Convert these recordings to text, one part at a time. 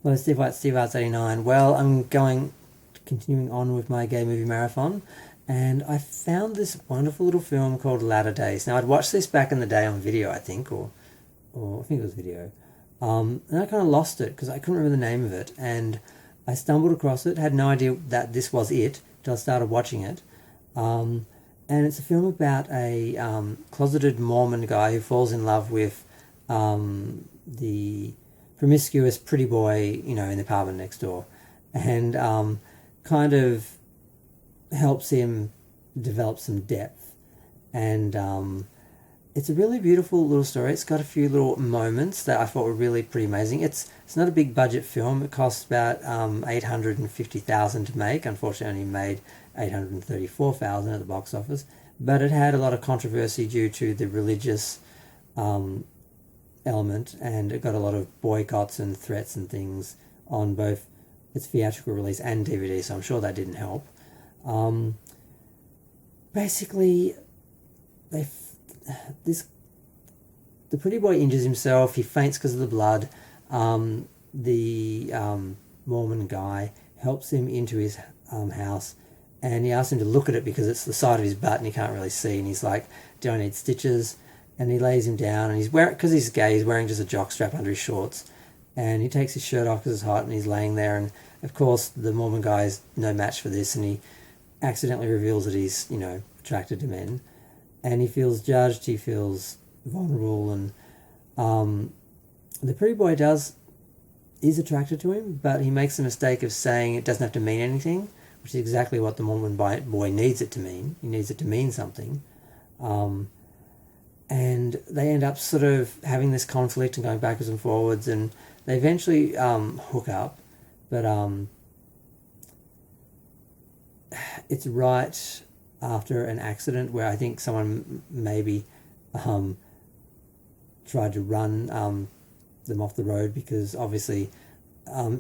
Hello, Steve White, Steve Arts 89. Well, continuing on with my gay movie marathon, and I found this wonderful little film called Latter Days. Now, I'd watched this back in the day on video, I think, or I think it was video. And I kind of lost it because I couldn't remember the name of it, and I stumbled across it, had no idea that this was it until I started watching it. And it's a film about a closeted Mormon guy who falls in love with the promiscuous pretty boy, in the apartment next door, and kind of helps him develop some depth. And it's a really beautiful little story. It's got a few little moments that I thought were really pretty amazing. It's not a big budget film. It cost about $850,000 to make. Unfortunately, only made $834,000 at the box office. But it had a lot of controversy due to the religious element, and it got a lot of boycotts and threats and things on both its theatrical release and DVD. So I'm sure that didn't help. Basically, the pretty boy injures himself. He faints because of the blood. The Mormon guy helps him into his house, and he asks him to look at it because it's the side of his butt and he can't really see. And he's like, "Do I need stitches?" And he lays him down, and he's wearing, because he's gay, he's wearing just a jockstrap under his shorts. And he takes his shirt off because it's hot, and he's laying there. And of course, the Mormon guy is no match for this, and he accidentally reveals that he's, attracted to men. And he feels judged, he feels vulnerable, and the pretty boy is attracted to him, but he makes the mistake of saying it doesn't have to mean anything, which is exactly what the Mormon boy needs it to mean. He needs it to mean something. And they end up sort of having this conflict and going backwards and forwards, and they eventually hook up, but it's right after an accident where I think someone maybe tried to run them off the road, because obviously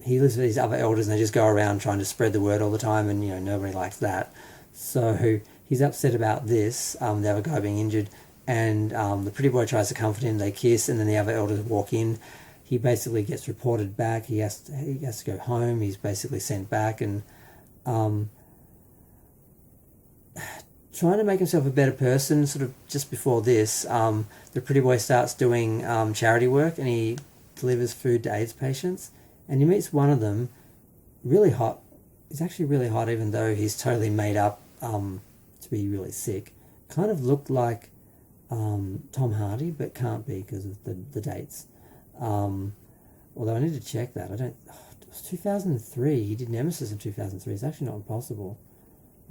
he lives with these other elders and they just go around trying to spread the word all the time, and nobody likes that. So he's upset about this, the other guy being injured, and the pretty boy tries to comfort him. They kiss, and then the other elders walk in. He basically gets reported back. He has to go home. He's basically sent back, and trying to make himself a better person. Sort of just before this, the pretty boy starts doing charity work, and he delivers food to AIDS patients. And he meets one of them, really hot. He's actually really hot, even though he's totally made up to be really sick. Kind of looked like Tom Hardy, but can't be because of the dates. Although I need to check that. It was 2003. He did Nemesis in 2003. It's actually not impossible.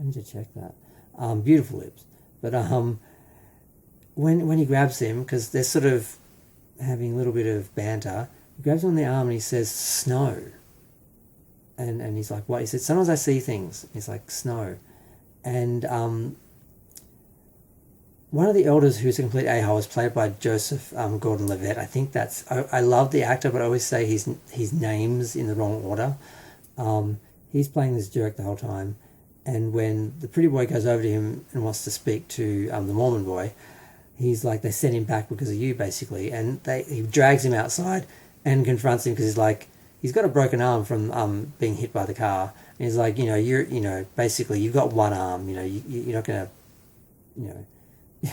I need to check that. Beautiful lips. But when he grabs him, because they're sort of having a little bit of banter, he grabs him on the arm and he says, "Snow." And he's like, "What?" He said, "Sometimes I see things." He's like, "Snow." And one of the elders, who's a complete a-hole, is played by Joseph Gordon-Levitt. I think I love the actor, but I always say his name's in the wrong order. He's playing this jerk the whole time. And when the pretty boy goes over to him and wants to speak to the Mormon boy, he's like, "They sent him back because of you," basically. And he drags him outside and confronts him, because he's like, he's got a broken arm from being hit by the car. And he's like, basically, you've got one arm. You're not gonna, you're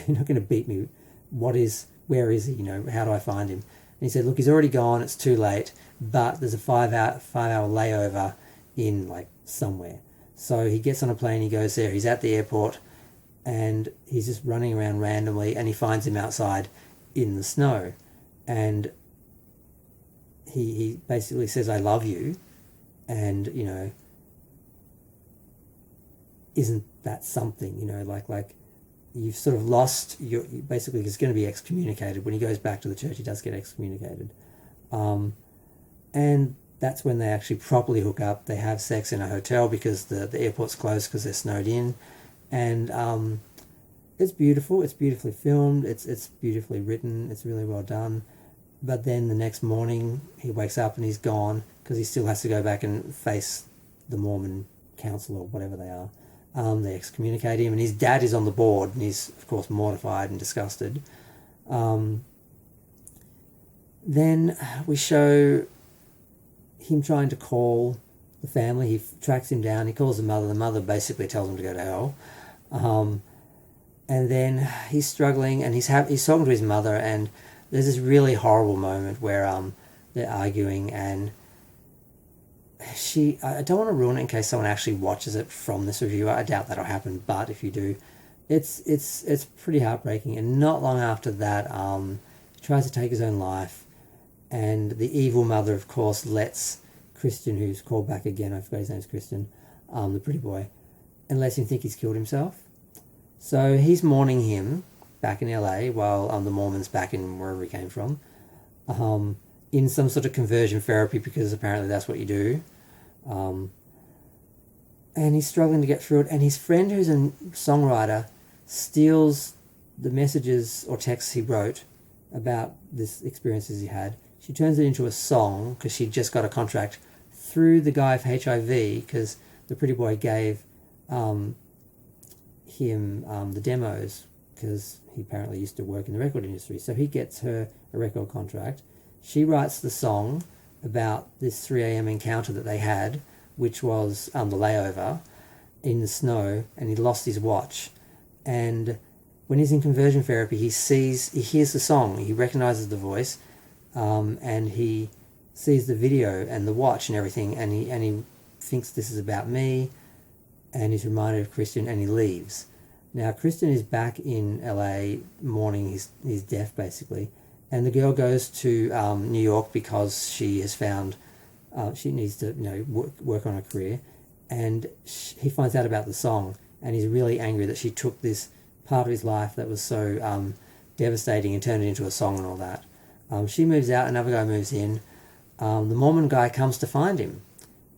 not gonna beat me. Where is he? How do I find him? And he said, "Look, he's already gone. It's too late. But there's a 5-hour layover in somewhere." So he gets on a plane, he goes there, he's at the airport, and he's just running around randomly, and he finds him outside in the snow. And he basically says, "I love you," and, isn't that something, like you've sort of lost basically he's going to be excommunicated. When he goes back to the church, he does get excommunicated. And that's when they actually properly hook up. They have sex in a hotel because the airport's closed because they're snowed in. And it's beautiful. It's beautifully filmed. It's beautifully written. It's really well done. But then the next morning, he wakes up and he's gone, because he still has to go back and face the Mormon council or whatever they are. They excommunicate him, and his dad is on the board, and he's, of course, mortified and disgusted. Then we show him trying to call the family. He tracks him down. He calls the mother. The mother basically tells him to go to hell. And then he's struggling, and he's talking to his mother, and there's this really horrible moment where they're arguing, and I don't want to ruin it in case someone actually watches it from this reviewer. I doubt that'll happen, but if you do, it's pretty heartbreaking. And not long after that, he tries to take his own life, and the evil mother, of course, lets Christian, who's called back again, I forgot his name's Christian, the pretty boy, and lets him think he's killed himself. So he's mourning him back in LA while the Mormon's back in wherever he came from, in some sort of conversion therapy, because apparently that's what you do. And he's struggling to get through it, and his friend, who's a songwriter, steals the messages or texts he wrote about this experiences he had. She turns it into a song because she just got a contract through the guy of HIV, because the pretty boy gave him the demos, because he apparently used to work in the record industry. So he gets her a record contract. She writes the song about this 3 a.m. encounter that they had, which was the layover in the snow, and he lost his watch. And when he's in conversion therapy, he hears the song, he recognizes the voice, and he sees the video and the watch and everything, and he thinks this is about me, and he's reminded of Christian, and he leaves. Now Christian is back in LA mourning his death, basically, and the girl goes to New York because she has found she needs to work on her career, and he finds out about the song, and he's really angry that she took this part of his life that was so devastating and turned it into a song and all that. She moves out, another guy moves in. The Mormon guy comes to find him,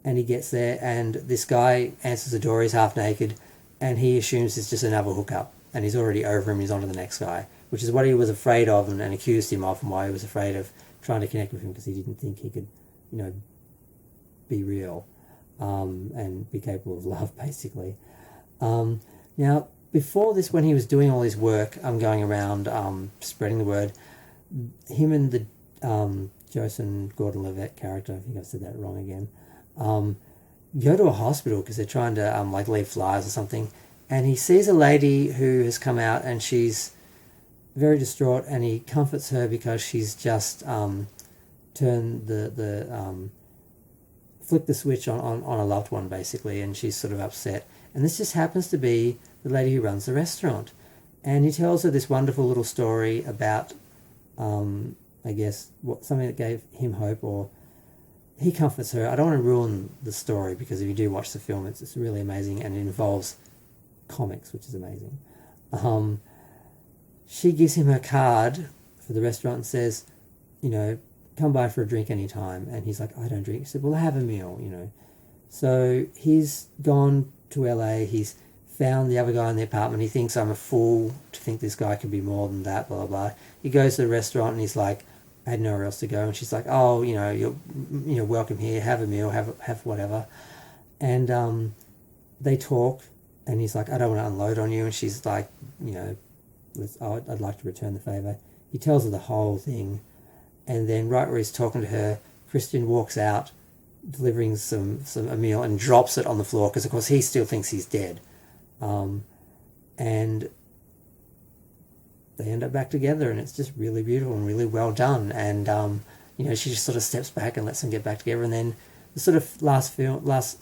and he gets there, and this guy answers the door. He's half naked, and he assumes it's just another hookup, and he's already over him. He's on to the next guy, which is what he was afraid of and accused him of, and why he was afraid of trying to connect with him, because he didn't think he could, be real and be capable of love, basically. Now, before this, when he was doing all his work, going around spreading the word, him and the Joseph Gordon-Levitt character, I think I've said that wrong again, go to a hospital because they're trying to leave flyers or something, and he sees a lady who has come out, and she's very distraught, and he comforts her because she's just turned flipped the switch on a loved one, basically, and she's sort of upset. And this just happens to be the lady who runs the restaurant, and he tells her this wonderful little story about I guess something that gave him hope, or he comforts her. I don't want to ruin the story, because if you do watch the film, it's really amazing, and it involves comics, which is amazing. She gives him her card for the restaurant and says, come by for a drink anytime. And he's like, I don't drink. She said, well, have a meal, So he's gone to LA. He's found the other guy in the apartment. He thinks I'm a fool to think this guy could be more than that, blah, blah, blah. He goes to the restaurant, and he's like, I had nowhere else to go. And she's like, oh, you're welcome here. Have a meal, have whatever. And they talk, and he's like, I don't want to unload on you. And she's like, I'd like to return the favour. He tells her the whole thing. And then right where he's talking to her, Christian walks out, delivering a meal, and drops it on the floor, because of course he still thinks he's dead. And they end up back together, and it's just really beautiful and really well done. And she just sort of steps back and lets them get back together. And then the sort of last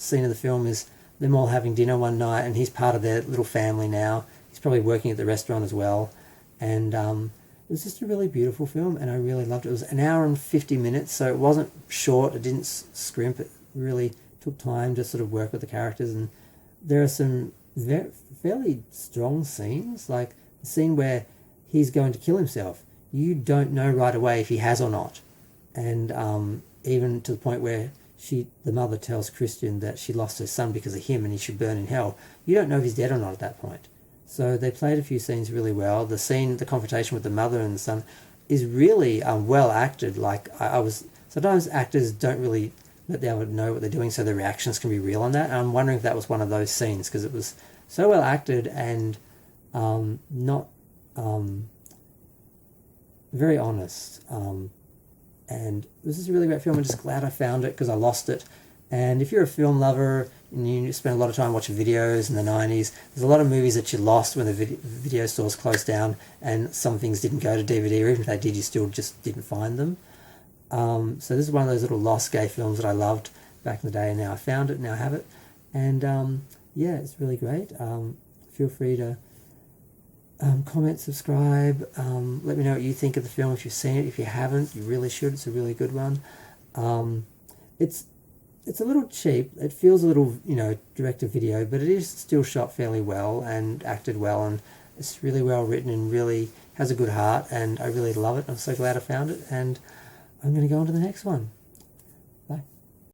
scene of the film is them all having dinner one night, and he's part of their little family now. He's probably working at the restaurant as well. And it was just a really beautiful film, and I really loved it. It was an hour and 50 minutes, so it wasn't short. It didn't scrimp. It really took time to sort of work with the characters. And there are some fairly strong scenes, like the scene where he's going to kill himself. You don't know right away if he has or not. And even to the point where the mother tells Christian that she lost her son because of him and he should burn in hell. You don't know if he's dead or not at that point. So they played a few scenes really well. The confrontation with the mother and the son is really well acted. Like sometimes actors don't really let the other know what they're doing, so the reactions can be real on that. And I'm wondering if that was one of those scenes, because it was so well acted and not very honest. And this is a really great film. I'm just glad I found it because I lost it. And if you're a film lover and you spend a lot of time watching videos in the 90s, there's a lot of movies that you lost when the video stores closed down and some things didn't go to DVD, or even if they did, you still just didn't find them. So this is one of those little lost gay films that I loved back in the day, and now I found it, now I have it. And yeah, it's really great. Feel free to comment, subscribe, let me know what you think of the film if you've seen it. If you haven't, you really should. It's a really good one. It's a little cheap. It feels a little, direct to video, but it is still shot fairly well and acted well, and it's really well written and really has a good heart, and I really love it. I'm so glad I found it, and I'm going to go on to the next one.